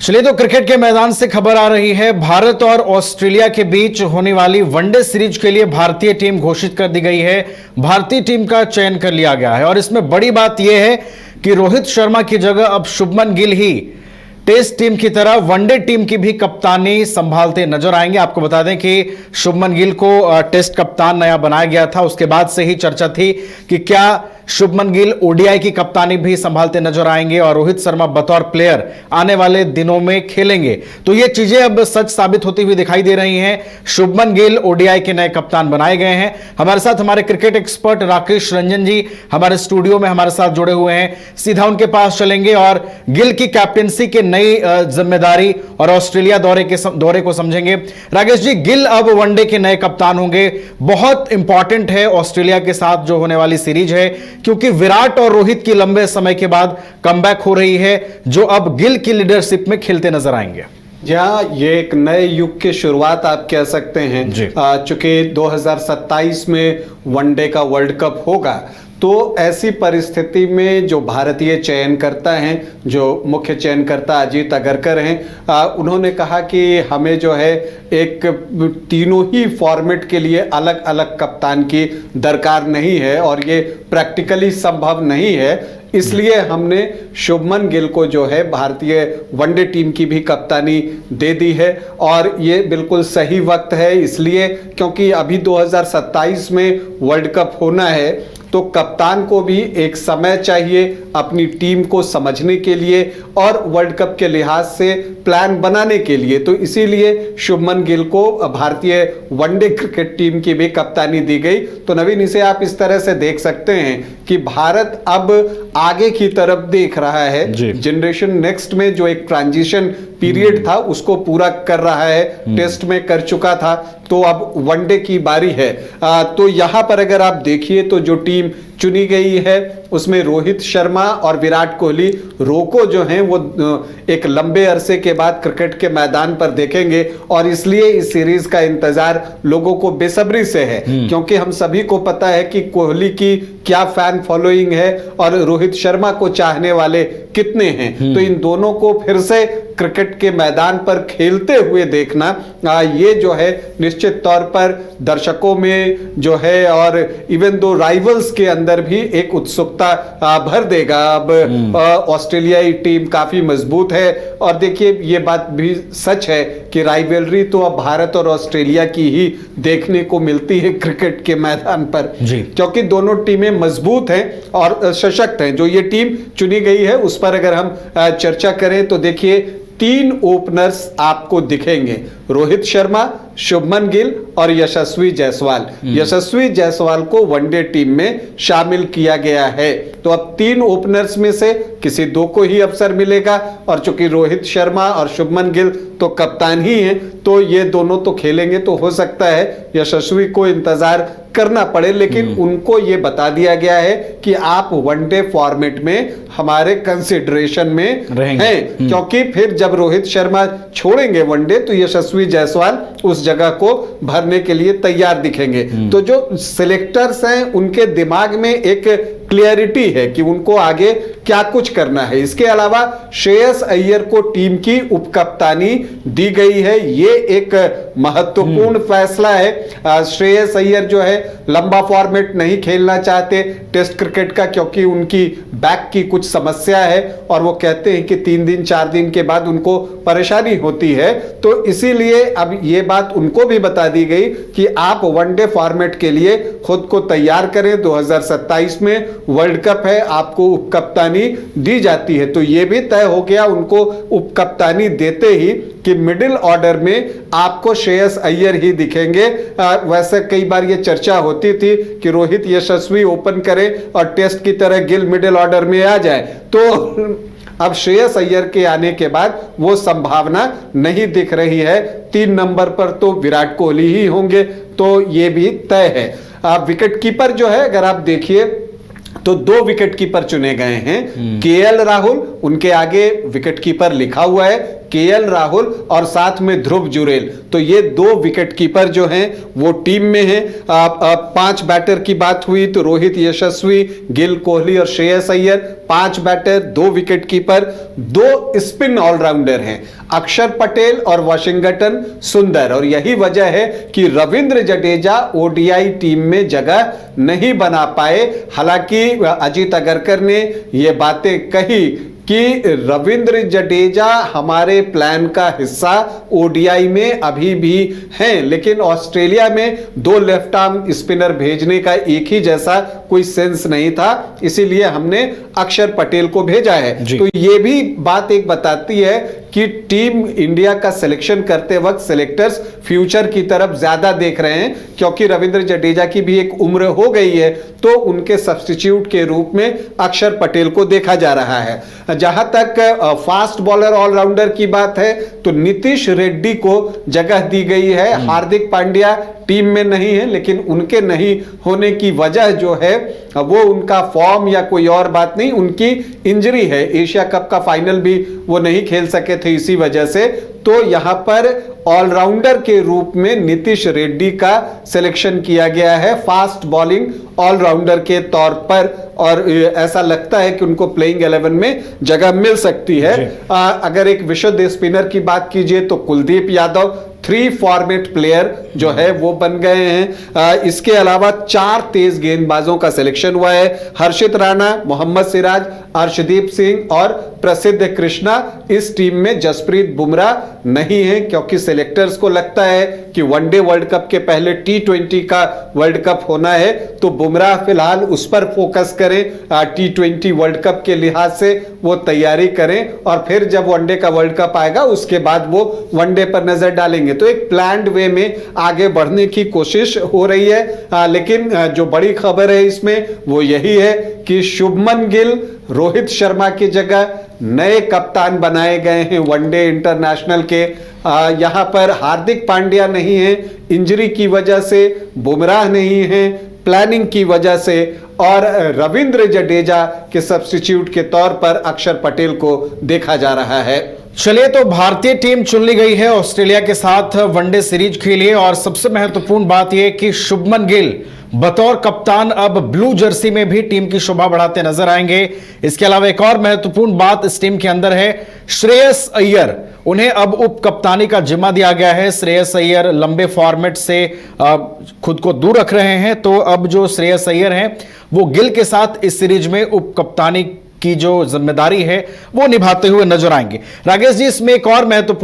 चलिए तो क्रिकेट के मैदान से खबर आ रही है। भारत और ऑस्ट्रेलिया के बीच होने वाली वनडे सीरीज के लिए भारतीय टीम घोषित कर दी गई है। भारतीय टीम का चयन कर लिया गया है और इसमें बड़ी बात यह है कि रोहित शर्मा की जगह अब शुभमन गिल ही टेस्ट टीम की तरह वनडे टीम की भी कप्तानी संभालते नजर आएंगे। आपको बता दें कि शुभमन गिल को टेस्ट कप्तान नया बनाया गया था, उसके बाद से ही चर्चा थी कि क्या शुभमन गिल ओडीआई की कप्तानी भी संभालते नजर आएंगे और रोहित शर्मा बतौर प्लेयर आने वाले दिनों में खेलेंगे। तो ये चीजें अब सच साबित होती हुई दिखाई दे रही हैं। शुभमन गिल ओडीआई के नए कप्तान बनाए गए हैं। हमारे साथ हमारे क्रिकेट एक्सपर्ट राकेश रंजन जी हमारे स्टूडियो में हमारे साथ जुड़े हुए हैं। सीधा उनके पास चलेंगे और गिल की कैप्टेंसी के नई जिम्मेदारी और ऑस्ट्रेलिया दौरे को समझेंगे। राकेश जी, गिल अब वनडे के नए कप्तान होंगे। बहुत इंपॉर्टेंट है ऑस्ट्रेलिया के साथ जो होने वाली सीरीज है, क्योंकि विराट और रोहित की लंबे समय के बाद कमबैक हो रही है, जो अब गिल की लीडरशिप में खेलते नजर आएंगे। जहां ये एक नए युग की शुरुआत आप कह सकते हैं। चूंकि 2027 में वनडे का वर्ल्ड कप होगा, तो ऐसी परिस्थिति में जो भारतीय चयनकर्ता हैं, जो मुख्य चयनकर्ता अजीत अगरकर हैं, उन्होंने कहा कि हमें जो है एक तीनों ही फॉर्मेट के लिए अलग अलग कप्तान की दरकार नहीं है और ये प्रैक्टिकली संभव नहीं है। इसलिए हमने शुभमन गिल को जो है भारतीय वनडे टीम की भी कप्तानी दे दी है और ये बिल्कुल सही वक्त है, इसलिए क्योंकि अभी 2027 में वर्ल्ड कप होना है, तो कप्तान को भी एक समय चाहिए अपनी टीम को समझने के लिए और वर्ल्ड कप के लिहाज से प्लान बनाने के लिए। तो इसीलिए शुभमन गिल को भारतीय वनडे क्रिकेट टीम की भी कप्तानी दी गई। तो नवीन, इसे आप इस तरह से देख सकते हैं कि भारत अब आगे की तरफ देख रहा है। जनरेशन नेक्स्ट में जो एक ट्रांजिशन पीरियड था उसको पूरा कर रहा है, टेस्ट में कर चुका था, तो अब वनडे की बारी है। तो यहां पर अगर आप देखिए तो जो टीम चुनी गई है उसमें रोहित शर्मा और विराट कोहली रोको जो हैं वो एक लंबे अरसे के बाद क्रिकेट के मैदान पर देखेंगे और इसलिए इस सीरीज का इंतजार लोगों को बेसब्री से है, क्योंकि हम सभी को पता है कि कोहली की क्या फैन फॉलोइंग है और रोहित शर्मा को चाहने वाले कितने हैं। तो इन दोनों को फिर से क्रिकेट के मैदान पर खेलते हुए देखना ये जो है निश्चित तौर पर दर्शकों में जो है और इवन दो राइवल्स के अंदर भी एक उत्सुकता भर देगा। अब ऑस्ट्रेलियाई टीम काफी मजबूत है और देखिए ये बात भी सच है कि राइवलरी तो अब भारत और ऑस्ट्रेलिया की ही देखने को मिलती है क्रिकेट के मैदान पर, क्योंकि दोनों टीमें मजबूत हैं और सशक्त हैं। जो ये टीम चुनी गई है उस पर अगर हम चर्चा करें तो देखिए 3 ओपनर्स आपको दिखेंगे, रोहित शर्मा, शुभमन गिल और यशस्वी जायसवाल। यशस्वी जायसवाल को वनडे टीम में शामिल किया गया है। तो अब 3 ओपनर्स में से किसी 2 को ही अवसर मिलेगा और चूंकि रोहित शर्मा और शुभमन गिल तो कप्तान ही हैं, तो ये दोनों तो खेलेंगे। तो हो सकता है यशस्वी को इंतजार करना पड़े, लेकिन उनको ये बता दिया गया है कि आप वनडे फॉर्मेट में हमारे कंसिडरेशन में हैं, क्योंकि फिर जब रोहित शर्मा छोड़ेंगे वनडे तो यशस्वी जायसवाल उस जगह को भरने के लिए तैयार दिखेंगे। तो जो सिलेक्टर्स हैं उनके दिमाग में एक क्लियरिटी है कि उनको आगे क्या कुछ करना है। इसके अलावा श्रेयस अय्यर को टीम की उपकप्तानी दी गई है, ये एक महत्वपूर्ण फैसला है। श्रेयस अय्यर जो है लंबा फॉर्मेट नहीं खेलना चाहते टेस्ट क्रिकेट का, क्योंकि उनकी बैक की कुछ समस्या है और वो कहते हैं कि 3 दिन 4 दिन के बाद उनको परेशानी होती है। तो इसीलिए अब ये बात उनको भी बता दी गई कि आप वनडे फॉर्मेट के लिए खुद को तैयार करें। 2027 में वर्ल्ड कप है, आपको उपकप्तानी दी जाती है। तो यह भी तय हो गया उनको उपकप्तानी देते ही कि मिडिल ऑर्डर में आपको श्रेयस अय्यर ही दिखेंगे। वैसे कई बार यह चर्चा होती थी कि रोहित यशस्वी ओपन करें और टेस्ट की तरह गिल मिडिल ऑर्डर में आ जाए, तो अब श्रेयस अय्यर के आने के बाद वो संभावना नहीं दिख रही है। 3 नंबर पर तो विराट कोहली ही होंगे, तो ये भी तय है। विकेट कीपर जो है अगर आप देखिए तो 2 विकेट कीपर चुने गए हैं। केएल राहुल उनके आगे विकेटकीपर लिखा हुआ है केएल राहुल और साथ में ध्रुव जुरेल। तो ये 2 विकेटकीपर जो हैं वो टीम में हैं। 5 बैटर की बात हुई तो रोहित यशस्वी, गिल कोहली और Shreyas Iyer 5 batter, 2 wicketkeeper, 2 spin all rounder हैं अक्षर पटेल और वाशिंगटन सुंदर। और यही वजह है कि रविंद्र जडेजा ओडीआई टीम में जगह नहीं बना पाए। हालांकि अजीत अगरकर ने ये बातें कही कि रविंद्र जडेजा हमारे प्लान का हिस्सा ओडीआई में अभी भी हैं, लेकिन ऑस्ट्रेलिया में 2 लेफ्ट आर्म स्पिनर भेजने का एक ही जैसा कोई सेंस नहीं था, इसीलिए हमने अक्षर पटेल को भेजा है। तो ये भी बात एक बताती है कि टीम इंडिया का सिलेक्शन करते वक्त सिलेक्टर्स फ्यूचर की तरफ ज्यादा देख रहे हैं, क्योंकि रविंद्र जडेजा की भी एक उम्र हो गई है, तो उनके सब्स्टिट्यूट के रूप में अक्षर पटेल को देखा जा रहा है। जहां तक फास्ट बॉलर ऑलराउंडर की बात है तो नीतीश रेड्डी को जगह दी गई है। हार्दिक पांड्या टीम में नहीं है, लेकिन उनके नहीं होने की वजह जो है वो उनका फॉर्म या कोई और बात नहीं, उनकी इंजरी है। एशिया कप का फाइनल भी वो नहीं खेल सके थे इसी वजह से। तो यहां पर ऑलराउंडर के रूप में नीतीश रेड्डी का सिलेक्शन किया गया है फास्ट बॉलिंग ऑलराउंडर के तौर पर, और ऐसा लगता है कि उनको प्लेइंग 11 में जगह मिल सकती है। अगर एक विशुद्ध स्पिनर की बात कीजिए तो कुलदीप यादव 3 फॉर्मेट प्लेयर जो है वो बन गए हैं। इसके अलावा 4 तेज गेंदबाजों का सिलेक्शन हुआ है। हर्षित राणा, मोहम्मद सिराज, अर्शदीप सिंह और प्रसिद्ध कृष्णा इस टीम में। जसप्रीत बुमराह नहीं है, क्योंकि सिलेक्टर्स को लगता है कि वनडे वर्ल्ड कप के पहले T20 का वर्ल्ड कप होना है, तो बुमराह फिलहाल उस पर फोकस करें। T20 वर्ल्ड कप के लिहाज से वो तैयारी करें, और फिर जब वनडे का वर्ल्ड कप आएगा उसके बाद वो वनडे पर नजर डालेंगे। तो एक प्लान्ड वे में आगे बढ़ने की कोशिश हो रही है। लेकिन जो बड़ी खबर है इसमें वो यही है कि शुभमन गिल रोहित शर्मा की जगह नए कप्तान बनाए गए हैं वनडे इंटरनेशनल के। यहां पर हार्दिक पांड्या नहीं है इंजरी की वजह से, बुमराह नहीं है प्लानिंग की वजह से, और रविंद्र जडेजा के सब्स्टिट्यूट के तौर पर अक्षर पटेल को देखा जा रहा है। चलिए, तो भारतीय टीम चुन ली गई है ऑस्ट्रेलिया के साथ वनडे सीरीज के लिए, और सबसे महत्वपूर्ण बात यह कि शुभमन गिल बतौर कप्तान अब ब्लू जर्सी में भी टीम की शोभा बढ़ाते नजर आएंगे। इसके अलावा एक और महत्वपूर्ण बात इस टीम के अंदर है, श्रेयस अय्यर, उन्हें अब उप कप्तानी का जिम्मा दिया गया है। श्रेयस अय्यर लंबे फॉर्मेट से खुद को दूर रख रहे हैं, तो अब जो श्रेयस अय्यर हैं वो गिल के साथ इस सीरीज में उप कप्तानी की जो जिम्मेदारी है वो निभाते हुए नजर आएंगे। राकेश जी, इसमें एक और महत्वपूर्ण